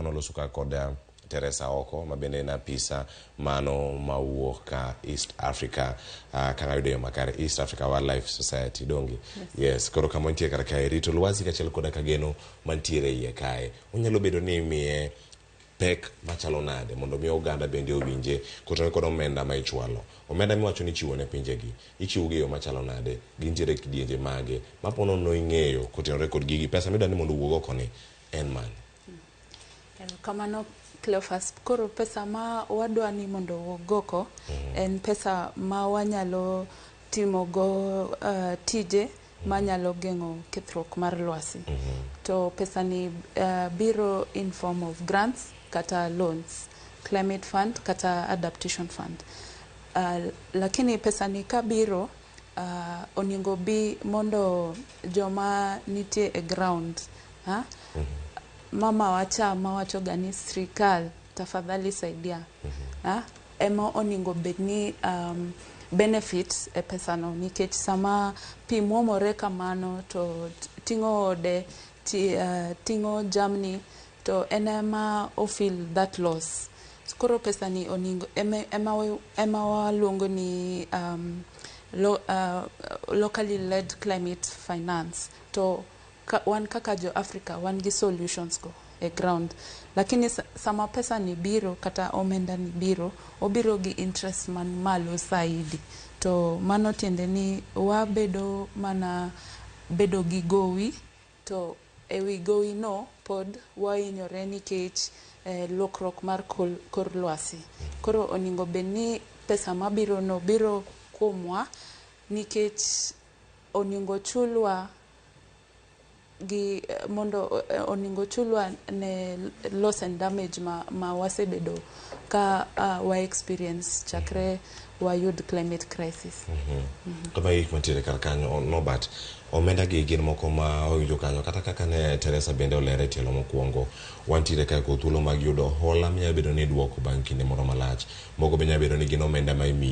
wanoloso ka kod Theresa Aoko mabende na pisa mano mawuok ka East Africa kanga yudo makare East Africa Wildlife Society dongi. Yes, koro kama ntie kar kae rito lwasi kachiel koda kageno mantiere iye kae. Onyalo bedo ni miye pek machalo nade mondo mi oganda bende owinje kotone kod omenda ma ichwalo. Omenda miwacho ni chiwo ne pinjegi ichiwo gi yo machalo nade, gintiere kidienje mage mapono no ing'eyo kotenore kod gigi pesa midwa ni mondo wuog oko ni en man. Kamano Cleophas, koro pesa ma wadwa ni mondo wuog oko en pesa ma wanyalo timo go tije manyalo geng'o kethruok mar lwasi. To pesa ni biro in form of grants kata loans, climate fund kata adaptation fund. Lakini pesa ni ka biro oningo bi mondo joma nitie e ground mama wacha mawacho gani sirikal tafadhali saidia ema oningo bedni benefits e pesa no nikech sama pi muomore kamano to tingo ode tingo jamni to enema o feel that loss. Koro pesa ni oningo ema waluongo ni locally led climate finance. To wan kaka jo Africa wan gi solutions go e ground, lakini sama pesa ni biro kata omenda ni biro obiro gi interest man malo saidi, to mano tiende ni wabedo mana bedo gi gowi, to ewi gowi no pod wainyore nikech lokruok mar kor lwasi. Koro oningo bedni pesa mabiro no biro kuomwa nikech oningo chulwa gi mondo oningo chulwa ne loss and damage ma wasebedo ka wa experience chakre wayud climate crisis. Kama hii kumatire kanyo no but omenda gi gin moko ma oyudo kanyo kata kaka ne Theresa bende olere tielo mokwongo wantire ka ko thuolo mag yudo hola minya bedo ni duoko bang' kinde moro malach, moko be nya bedo ni gin omenda ma imi